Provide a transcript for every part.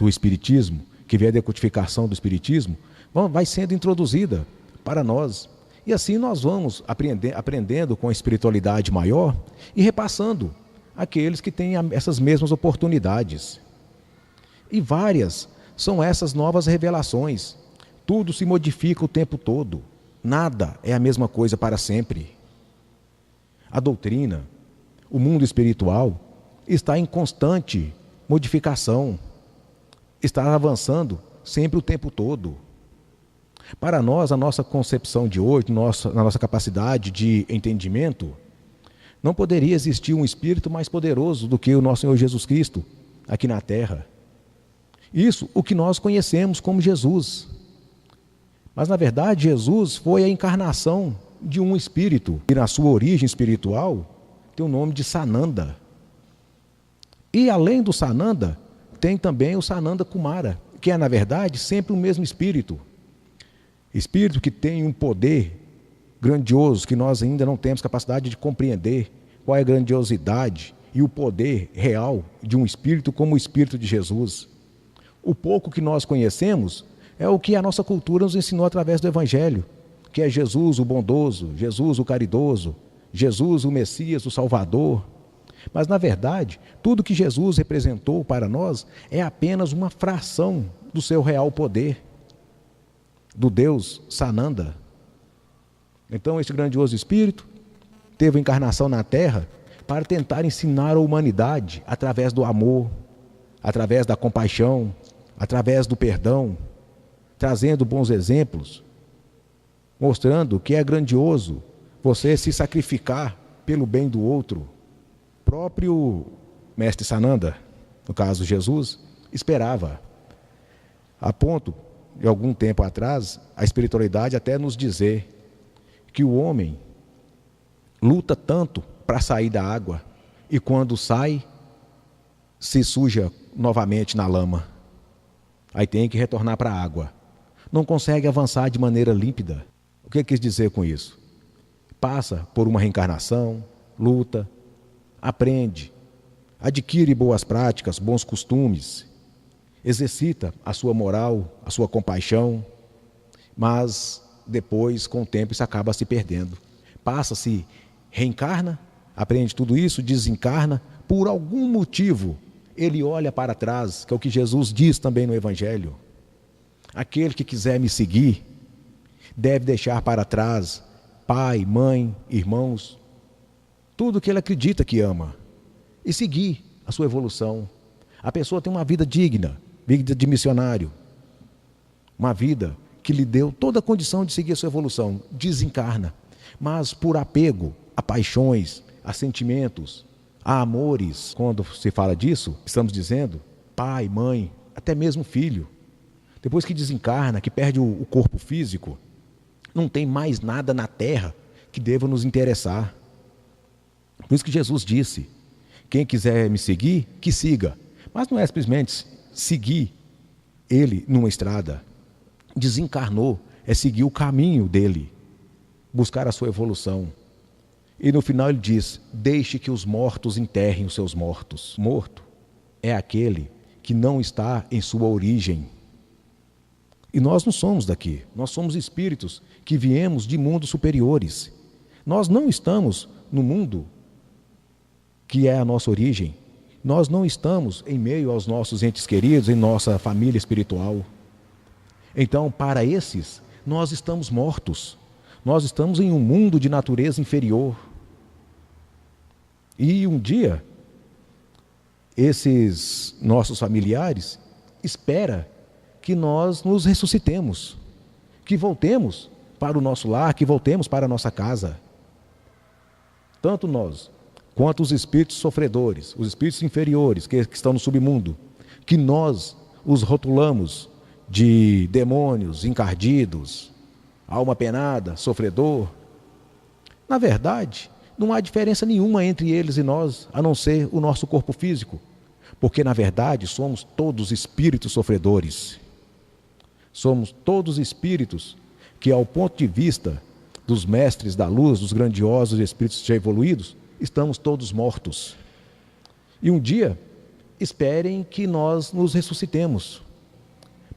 do Espiritismo, que vem a decodificação do Espiritismo, vai sendo introduzida para nós. E assim nós vamos aprendendo com a espiritualidade maior e repassando àqueles que têm essas mesmas oportunidades. E várias são essas novas revelações. Tudo se modifica o tempo todo. Nada é a mesma coisa para sempre. A doutrina, o mundo espiritual, está em constante modificação. Está avançando sempre o tempo todo. Para nós, a nossa concepção de hoje, na nossa capacidade de entendimento, não poderia existir um espírito mais poderoso do que o nosso Senhor Jesus Cristo aqui na Terra. Isso, o que nós conhecemos como Jesus. Mas, na verdade, Jesus foi a encarnação de um espírito, e na sua origem espiritual tem o nome de Sananda. E, além do Sananda, tem também o Sananda Kumara, que é, na verdade, sempre o mesmo espírito. Espírito que tem um poder grandioso, que nós ainda não temos capacidade de compreender qual é a grandiosidade e o poder real de um espírito como o Espírito de Jesus. O pouco que nós conhecemos é o que a nossa cultura nos ensinou através do Evangelho, que é Jesus o bondoso, Jesus o caridoso, Jesus o Messias, o Salvador. Mas, na verdade, tudo que Jesus representou para nós é apenas uma fração do seu real poder, do Deus Sananda. Então, esse grandioso Espírito teve a encarnação na Terra para tentar ensinar a humanidade através do amor, através da compaixão, através do perdão, trazendo bons exemplos, mostrando que é grandioso você se sacrificar pelo bem do outro. O próprio mestre Sananda, no caso Jesus, esperava, a ponto de algum tempo atrás, a espiritualidade até nos dizer que o homem luta tanto para sair da água e quando sai, se suja novamente na lama. Aí tem que retornar para a água. Não consegue avançar de maneira límpida. O que quis dizer com isso? Passa por uma reencarnação, luta, aprende, adquire boas práticas, bons costumes, exercita a sua moral, a sua compaixão, mas depois, com o tempo, isso acaba se perdendo. Passa-se, reencarna, aprende tudo isso, desencarna, por algum motivo, ele olha para trás, que é o que Jesus diz também no Evangelho. Aquele que quiser me seguir, deve deixar para trás pai, mãe, irmãos, tudo que ele acredita que ama, e seguir a sua evolução. A pessoa tem uma vida digna, vida de missionário, uma vida que lhe deu toda a condição de seguir a sua evolução, desencarna, mas por apego a paixões, a sentimentos, a amores. Quando se fala disso, estamos dizendo pai, mãe, até mesmo filho. Depois que desencarna, que perde o corpo físico, não tem mais nada na terra que deva nos interessar. Por isso que Jesus disse, quem quiser me seguir, que siga. Mas não é simplesmente seguir ele numa estrada. Desencarnou, é seguir o caminho dele, buscar a sua evolução. E no final ele diz, deixe que os mortos enterrem os seus mortos. Morto é aquele que não está em sua origem. E nós não somos daqui, nós somos espíritos que viemos de mundos superiores. Nós não estamos no mundo que é a nossa origem. Nós não estamos em meio aos nossos entes queridos, em nossa família espiritual. Então, para esses, nós estamos mortos. Nós estamos em um mundo de natureza inferior. E um dia, esses nossos familiares esperam que nós nos ressuscitemos, que voltemos para o nosso lar, que voltemos para a nossa casa. Tanto nós, quanto os espíritos sofredores, os espíritos inferiores que estão no submundo, que nós os rotulamos de demônios, encardidos, alma penada, sofredor. Na verdade, não há diferença nenhuma entre eles e nós, a não ser o nosso corpo físico, porque na verdade somos todos espíritos sofredores. Somos todos espíritos que, ao ponto de vista dos mestres da luz, dos grandiosos espíritos já evoluídos, estamos todos mortos. E um dia, esperem que nós nos ressuscitemos.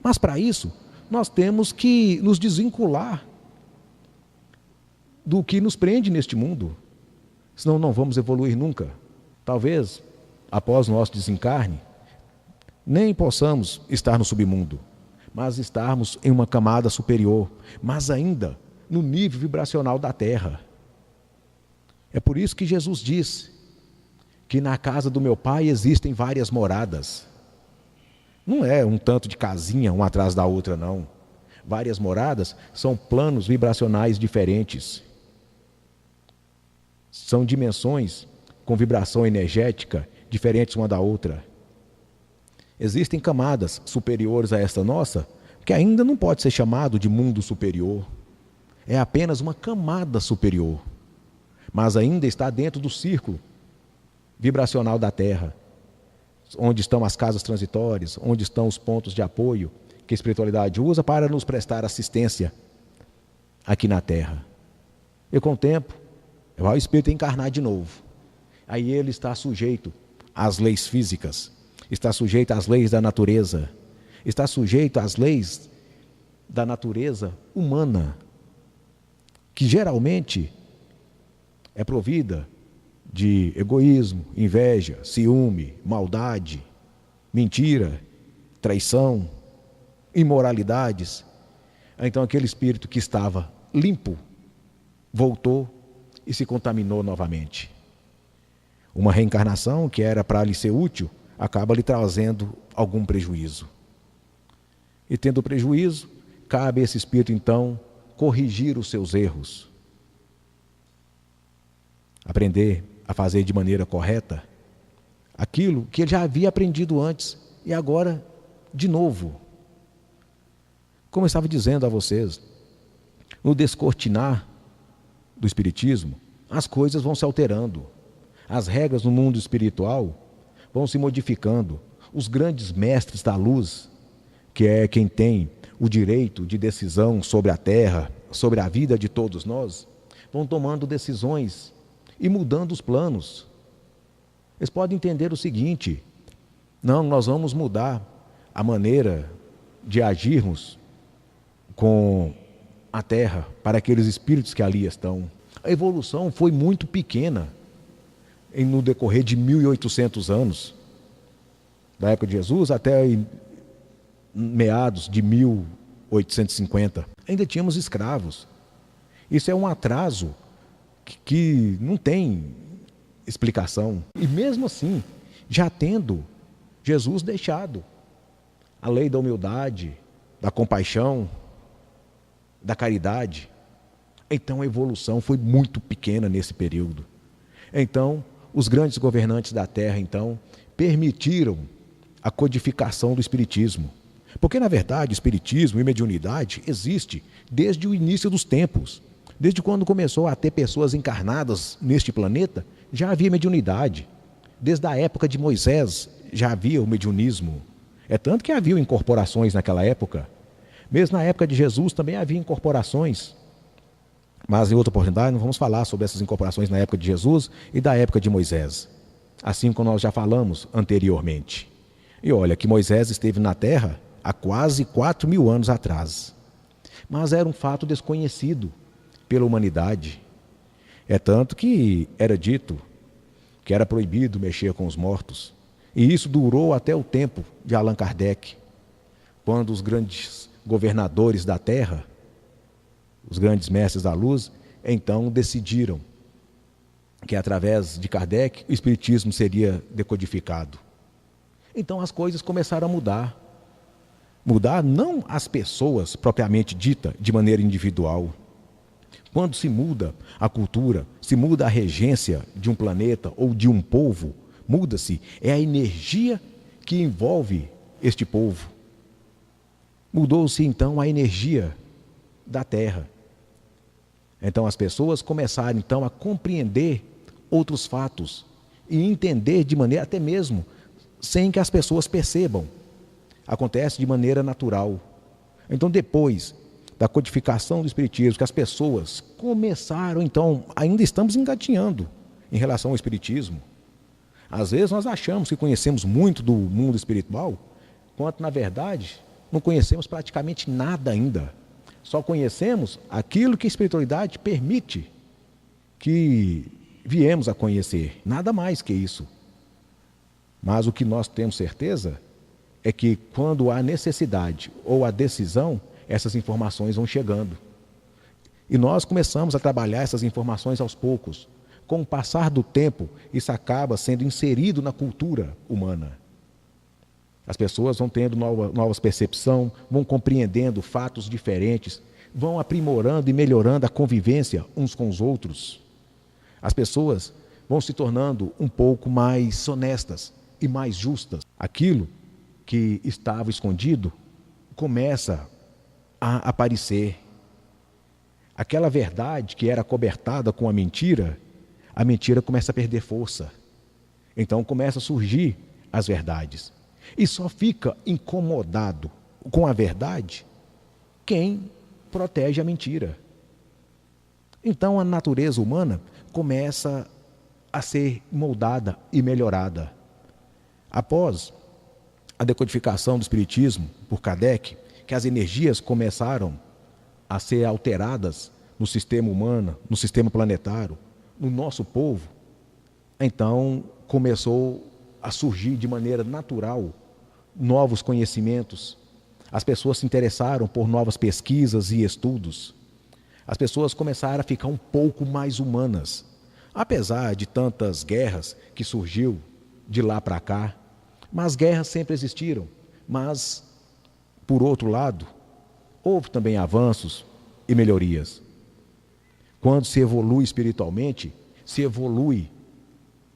Mas para isso, nós temos que nos desvincular do que nos prende neste mundo, senão não vamos evoluir nunca. Talvez, após o nosso desencarne, nem possamos estar no submundo, mas estarmos em uma camada superior, mas ainda no nível vibracional da Terra. É por isso que Jesus disse que na casa do meu Pai existem várias moradas. Não é um tanto de casinha, uma atrás da outra, não. Várias moradas são planos vibracionais diferentes. São dimensões com vibração energética diferentes uma da outra. Existem camadas superiores a esta nossa, que ainda não pode ser chamado de mundo superior. É apenas uma camada superior, mas ainda está dentro do círculo vibracional da Terra, onde estão as casas transitórias, onde estão os pontos de apoio que a espiritualidade usa para nos prestar assistência aqui na Terra. E com o tempo, vai o espírito encarnar de novo. Aí ele está sujeito às leis físicas, está sujeito às leis da natureza, está sujeito às leis da natureza humana, que geralmente é provida de egoísmo, inveja, ciúme, maldade, mentira, traição, imoralidades. Então aquele espírito que estava limpo voltou e se contaminou novamente. Uma reencarnação que era para lhe ser útil acaba lhe trazendo algum prejuízo. E tendo prejuízo, cabe a esse espírito então corrigir os seus erros, aprender a fazer de maneira correta aquilo que ele já havia aprendido antes e agora de novo. Como eu estava dizendo a vocês, no descortinar do Espiritismo, as coisas vão se alterando, as regras no mundo espiritual vão se modificando. Os grandes mestres da luz, que é quem tem o direito de decisão sobre a Terra, sobre a vida de todos nós, vão tomando decisões e mudando os planos. Eles podem entender o seguinte: não, nós vamos mudar a maneira de agirmos com a Terra para aqueles espíritos que ali estão. A evolução foi muito pequena no decorrer de 1800 anos, da época de Jesus até meados de 1850. Ainda tínhamos escravos. Isso é um atraso que não tem explicação. E mesmo assim, já tendo Jesus deixado a lei da humildade, da compaixão, da caridade, então a evolução foi muito pequena nesse período. Então, os grandes governantes da Terra, então, permitiram a codificação do Espiritismo. Porque, na verdade, o Espiritismo e mediunidade existe desde o início dos tempos. Desde quando começou a ter pessoas encarnadas neste planeta, já havia mediunidade. Desde a época de Moisés, já havia o mediunismo. É tanto que havia incorporações naquela época. Mesmo na época de Jesus também havia incorporações. Mas em outra oportunidade nós vamos falar sobre essas incorporações na época de Jesus e da época de Moisés. Assim como nós já falamos anteriormente. E olha que Moisés esteve na Terra há quase 4.000 anos atrás. Mas era um fato desconhecido pela humanidade. É tanto que era dito que era proibido mexer com os mortos. E isso durou até o tempo de Allan Kardec, quando os grandes governadores da Terra, os grandes mestres da luz, então decidiram que através de Kardec o Espiritismo seria decodificado. Então as coisas começaram a mudar. Mudar não as pessoas propriamente dita de maneira individual. Quando se muda a cultura, se muda a regência de um planeta ou de um povo, muda-se, é a energia que envolve este povo. Mudou-se então a energia da Terra. Então as pessoas começaram então a compreender outros fatos e entender de maneira até mesmo sem que as pessoas percebam. Acontece de maneira natural. Então depois da codificação do Espiritismo, que as pessoas começaram então, ainda estamos engatinhando em relação ao Espiritismo. Às vezes nós achamos que conhecemos muito do mundo espiritual, quanto na verdade não conhecemos praticamente nada ainda. Só conhecemos aquilo que a espiritualidade permite que viemos a conhecer, nada mais que isso. Mas o que nós temos certeza é que quando há necessidade ou a decisão, essas informações vão chegando. E nós começamos a trabalhar essas informações aos poucos. Com o passar do tempo, isso acaba sendo inserido na cultura humana. As pessoas vão tendo novas percepções, vão compreendendo fatos diferentes, vão aprimorando e melhorando a convivência uns com os outros. As pessoas vão se tornando um pouco mais honestas e mais justas. Aquilo que estava escondido começa a aparecer. Aquela verdade que era cobertada com a mentira começa a perder força. Então começa a surgir as verdades. E só fica incomodado com a verdade quem protege a mentira. Então a natureza humana começa a ser moldada e melhorada. Após a decodificação do Espiritismo por Kardec, que as energias começaram a ser alteradas no sistema humano, no sistema planetário, no nosso povo, então começou a surgir de maneira natural novos conhecimentos. As pessoas se interessaram por novas pesquisas e estudos. As pessoas começaram a ficar um pouco mais humanas. Apesar de tantas guerras que surgiu de lá para cá, mas guerras sempre existiram. Mas, por outro lado, houve também avanços e melhorias. Quando se evolui espiritualmente, se evolui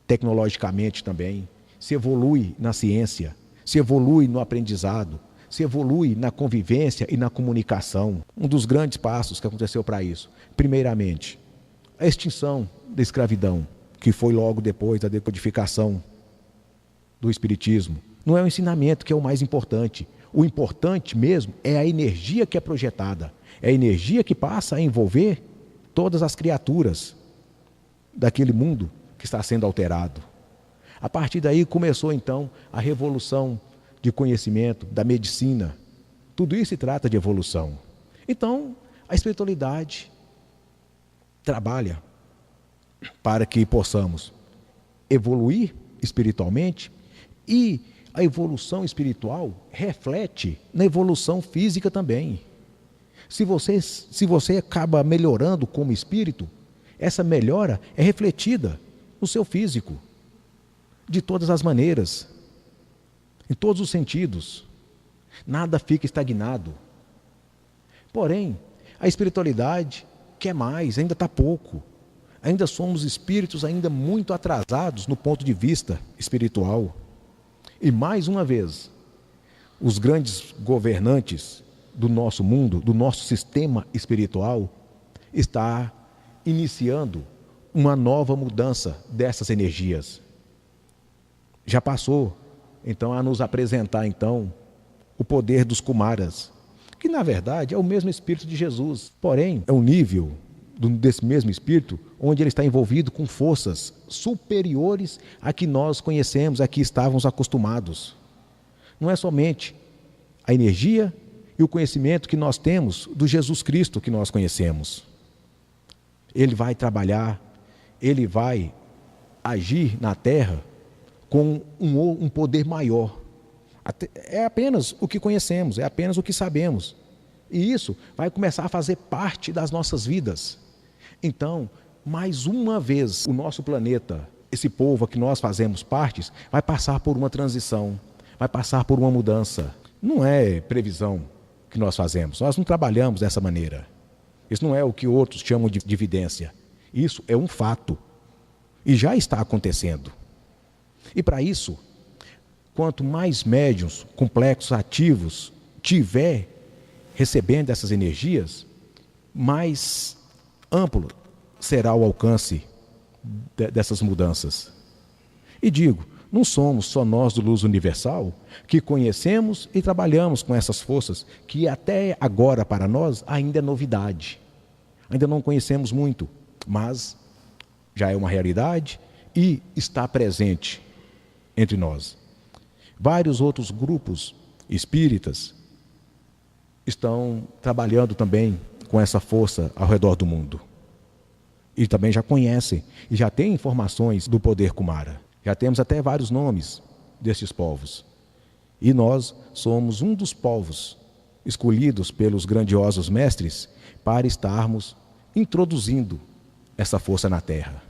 tecnologicamente também, se evolui na ciência, se evolui no aprendizado, se evolui na convivência e na comunicação. Um dos grandes passos que aconteceu para isso, primeiramente, a extinção da escravidão, que foi logo depois da decodificação do Espiritismo. Não é o ensinamento que é o mais importante. O importante mesmo é a energia que é projetada, é a energia que passa a envolver todas as criaturas daquele mundo que está sendo alterado. A partir daí começou então a revolução de conhecimento, da medicina. Tudo isso se trata de evolução. Então, a espiritualidade trabalha para que possamos evoluir espiritualmente, e a evolução espiritual reflete na evolução física também. Se você acaba melhorando como espírito, essa melhora é refletida no seu físico, de todas as maneiras, em todos os sentidos. Nada fica estagnado. Porém, a espiritualidade quer mais, ainda está pouco. Ainda somos espíritos ainda muito atrasados no ponto de vista espiritual. E mais uma vez, os grandes governantes do nosso mundo, do nosso sistema espiritual, está iniciando uma nova mudança dessas energias. Já passou, então, a nos apresentar, então, o poder dos Kumaras, que, na verdade, é o mesmo Espírito de Jesus. Porém, é um nível desse mesmo Espírito, onde ele está envolvido com forças superiores a que nós conhecemos, a que estávamos acostumados. Não é somente a energia e o conhecimento que nós temos do Jesus Cristo que nós conhecemos. Ele vai trabalhar, ele vai agir na terra com um poder maior. É apenas o que conhecemos, é apenas o que sabemos. E isso vai começar a fazer parte das nossas vidas. Então, mais uma vez, o nosso planeta, esse povo a que nós fazemos partes, vai passar por uma transição, vai passar por uma mudança. Não é previsão que nós fazemos, nós não trabalhamos dessa maneira. Isso não é o que outros chamam de evidência. Isso é um fato. E já está acontecendo. E para isso, quanto mais médiuns, complexos, ativos tiver recebendo essas energias, mais amplo será o alcance dessas mudanças. E digo, não somos só nós do Luz Universal que conhecemos e trabalhamos com essas forças que até agora para nós ainda é novidade. Ainda não conhecemos muito, mas já é uma realidade e está presente entre nós. Vários outros grupos espíritas estão trabalhando também com essa força ao redor do mundo. E também já conhecem e já têm informações do poder Kumara. Já temos até vários nomes destes povos. E nós somos um dos povos escolhidos pelos grandiosos mestres para estarmos introduzindo essa força na Terra.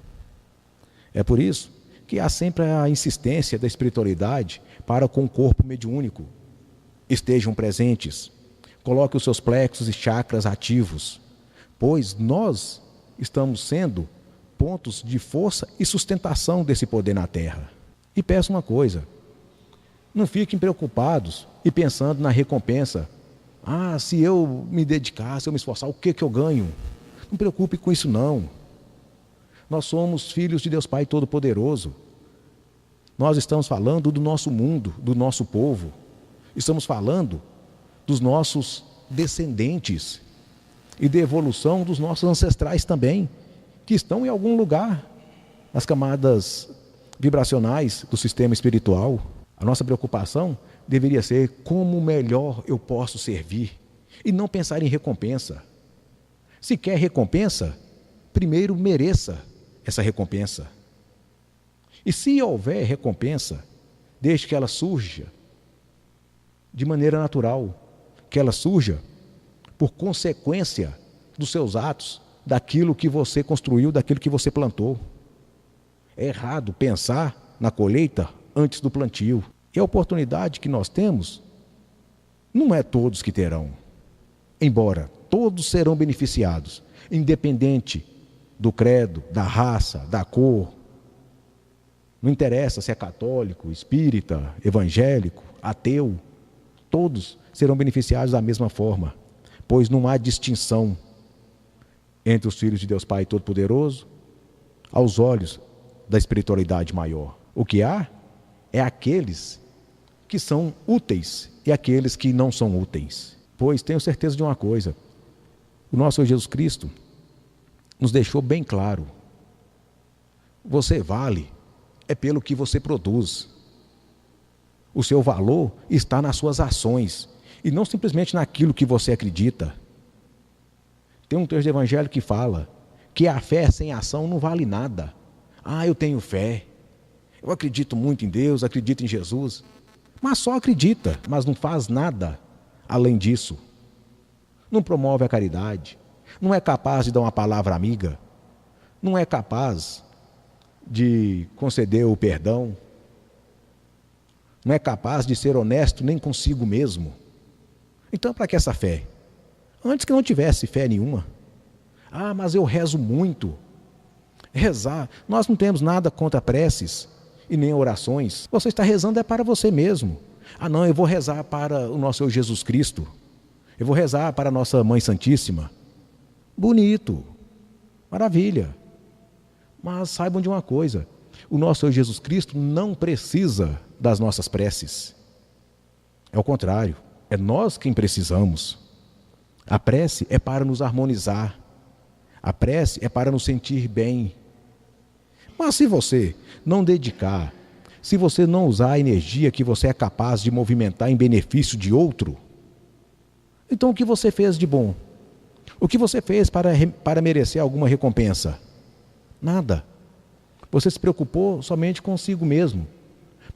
É por isso que há sempre a insistência da espiritualidade para com o corpo mediúnico. Estejam presentes, coloque os seus plexos e chakras ativos, pois nós estamos sendo pontos de força e sustentação desse poder na Terra. E peço uma coisa, não fiquem preocupados e pensando na recompensa. Se eu me dedicar, se eu me esforçar, o que eu ganho? Não preocupe com isso não. Nós somos filhos de Deus Pai Todo-Poderoso. Nós estamos falando do nosso mundo, do nosso povo. Estamos falando dos nossos descendentes e da evolução dos nossos ancestrais também, que estão em algum lugar nas camadas vibracionais do sistema espiritual. A nossa preocupação deveria ser como melhor eu posso servir e não pensar em recompensa. Se quer recompensa, primeiro mereça essa recompensa. E se houver recompensa, deixe que ela surja de maneira natural, que ela surja por consequência dos seus atos, daquilo que você construiu, daquilo que você plantou. É errado pensar na colheita antes do plantio. E a oportunidade que nós temos, não é todos que terão. Embora todos serão beneficiados, independente do credo, da raça, da cor. Não interessa se é católico, espírita, evangélico, ateu. Todos serão beneficiados da mesma forma, pois não há distinção entre os filhos de Deus Pai Todo-Poderoso aos olhos da espiritualidade maior. O que há é aqueles que são úteis e aqueles que não são úteis. Pois tenho certeza de uma coisa, o nosso Senhor Jesus Cristo nos deixou bem claro: você vale é pelo que você produz. O seu valor está nas suas ações e não simplesmente naquilo que você acredita. Tem um texto do Evangelho que fala que a fé sem ação não vale nada. Eu tenho fé, eu acredito muito em Deus, acredito em Jesus, mas só acredita, mas não faz nada além disso. Não promove a caridade, não é capaz de dar uma palavra amiga, não é capaz de conceder o perdão, não é capaz de ser honesto nem consigo mesmo. Então, para que essa fé? Antes que não tivesse fé nenhuma. Mas eu rezo muito. Rezar, nós não temos nada contra preces e nem orações. Você está rezando é para você mesmo. Não, eu vou rezar para o nosso Senhor Jesus Cristo. Eu vou rezar para a nossa Mãe Santíssima. Bonito, maravilha. Mas saibam de uma coisa, o nosso Senhor Jesus Cristo não precisa das nossas preces. É o contrário, é nós quem precisamos. A prece é para nos harmonizar. A prece é para nos sentir bem. Mas se você não dedicar, se você não usar a energia que você é capaz de movimentar em benefício de outro, então o que você fez de bom? O que você fez para merecer alguma recompensa? Nada. Você se preocupou somente consigo mesmo,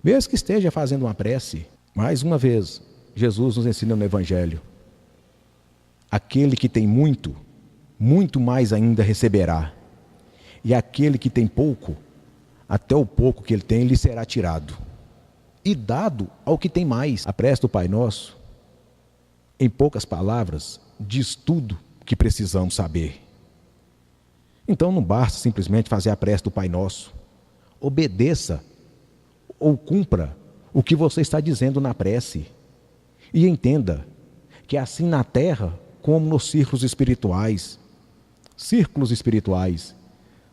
mesmo que esteja fazendo uma prece. Mais uma vez, Jesus nos ensina no Evangelho: aquele que tem muito, muito mais ainda receberá. E aquele que tem pouco, até o pouco que ele tem, lhe será tirado. E dado ao que tem mais. A prece do Pai Nosso, em poucas palavras, diz tudo o que precisamos saber. Então não basta simplesmente fazer a prece do Pai Nosso. Obedeça ou cumpra o que você está dizendo na prece. E entenda que assim na terra como nos círculos espirituais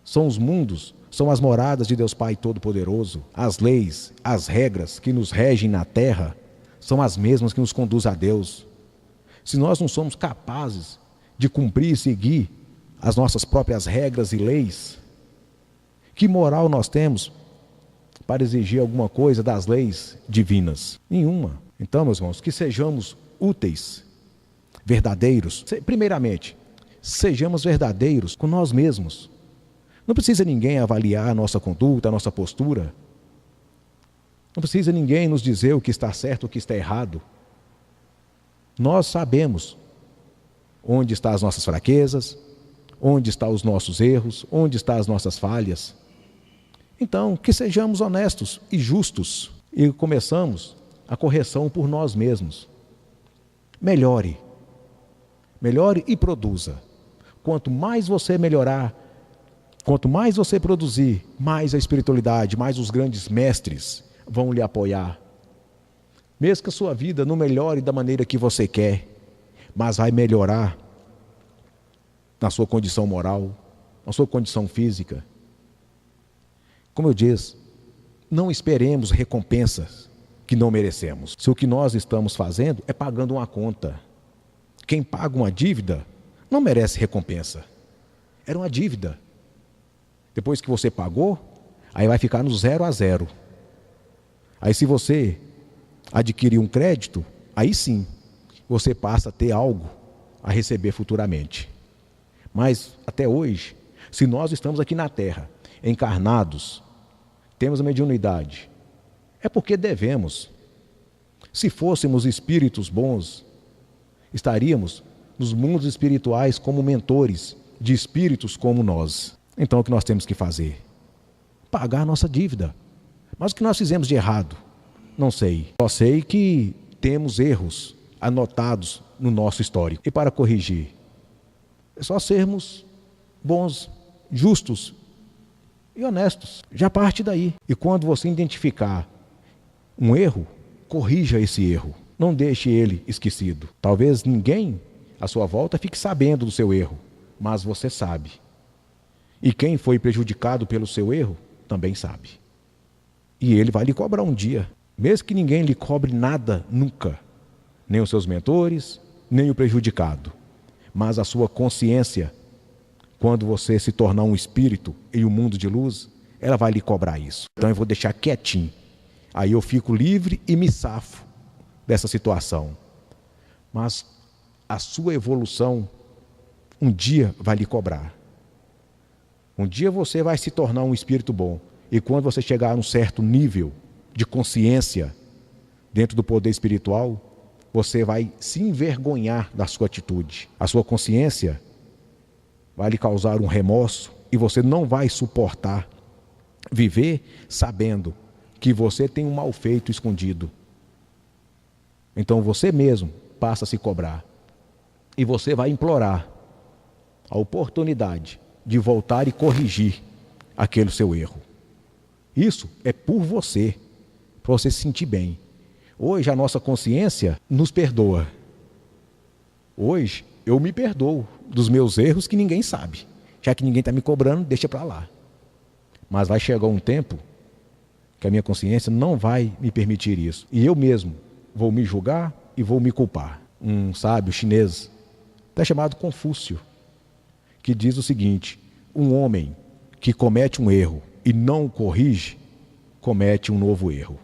são os mundos, são as moradas de Deus Pai Todo-Poderoso. As leis, as regras que nos regem na terra são as mesmas que nos conduzem a Deus. Se nós não somos capazes de cumprir e seguir as nossas próprias regras e leis, que moral nós temos para exigir alguma coisa das leis divinas. Nenhuma. Então, meus irmãos, que sejamos úteis, verdadeiros. Primeiramente, sejamos verdadeiros com nós mesmos. Não precisa ninguém avaliar a nossa conduta, a nossa postura. Não precisa ninguém nos dizer o que está certo, o que está errado. Nós sabemos onde estão as nossas fraquezas, onde estão os nossos erros, onde estão as nossas falhas. Então, que sejamos honestos e justos e começamos a correção por nós mesmos. Melhore e produza. Quanto mais você melhorar, quanto mais você produzir, mais a espiritualidade, mais os grandes mestres vão lhe apoiar. Mesmo que a sua vida não melhore da maneira que você quer, mas vai melhorar na sua condição moral, na sua condição física. Como eu disse, não esperemos recompensas que não merecemos. Se o que nós estamos fazendo é pagando uma conta. Quem paga uma dívida não merece recompensa. Era uma dívida. Depois que você pagou, aí vai ficar no 0 a 0. Aí se você adquirir um crédito, aí sim, você passa a ter algo a receber futuramente. Mas até hoje, se nós estamos aqui na Terra, encarnados, temos a mediunidade, é porque devemos. Se fôssemos espíritos bons, estaríamos nos mundos espirituais como mentores de espíritos como nós. Então o que nós temos que fazer? Pagar a nossa dívida. Mas o que nós fizemos de errado? Não sei. Só sei que temos erros anotados no nosso histórico. E para corrigir, é só sermos bons, justos e honestos. Já parte daí. E quando você identificar um erro, corrija esse erro. Não deixe ele esquecido. Talvez ninguém à sua volta fique sabendo do seu erro, mas você sabe. E quem foi prejudicado pelo seu erro, também sabe. E ele vai lhe cobrar um dia. Mesmo que ninguém lhe cobre nada, nunca. Nem os seus mentores, nem o prejudicado. Mas a sua consciência, quando você se tornar um espírito em um mundo de luz, ela vai lhe cobrar isso. Então eu vou deixar quietinho. Aí eu fico livre e me safo dessa situação. Mas a sua evolução, um dia vai lhe cobrar. Um dia você vai se tornar um espírito bom. E quando você chegar a um certo nível de consciência dentro do poder espiritual, você vai se envergonhar da sua atitude. A sua consciência vai lhe causar um remorso e você não vai suportar viver sabendo que você tem um mal feito escondido. Então você mesmo passa a se cobrar e você vai implorar a oportunidade de voltar e corrigir aquele seu erro. Isso é por você, para você se sentir bem. Hoje a nossa consciência nos perdoa. Hoje eu me perdoo dos meus erros que ninguém sabe. Já que ninguém está me cobrando, deixa para lá. Mas vai chegar um tempo que a minha consciência não vai me permitir isso. E eu mesmo vou me julgar e vou me culpar. Um sábio chinês, até chamado Confúcio, que diz o seguinte: um homem que comete um erro e não o corrige, comete um novo erro.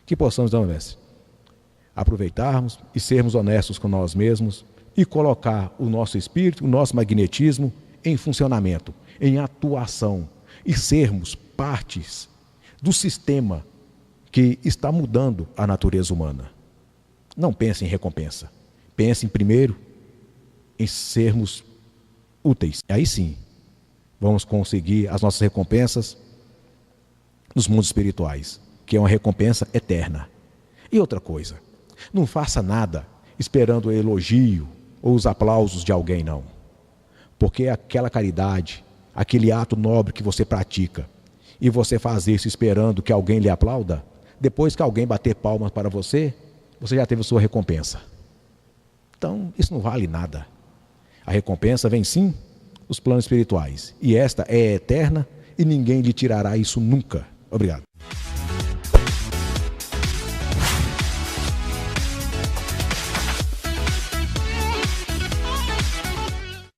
Que possamos, então, mestre, aproveitarmos e sermos honestos com nós mesmos e colocar o nosso espírito, o nosso magnetismo em funcionamento, em atuação e sermos partes do sistema que está mudando a natureza humana. Não pense em recompensa. Pense primeiro em sermos úteis. Aí sim, vamos conseguir as nossas recompensas nos mundos espirituais, que é uma recompensa eterna. E outra coisa, não faça nada esperando o elogio ou os aplausos de alguém, não. Porque aquela caridade, aquele ato nobre que você pratica, e você faz isso esperando que alguém lhe aplauda, depois que alguém bater palmas para você, você já teve a sua recompensa. Então, isso não vale nada. A recompensa vem sim dos planos espirituais. E esta é eterna e ninguém lhe tirará isso nunca. Obrigado.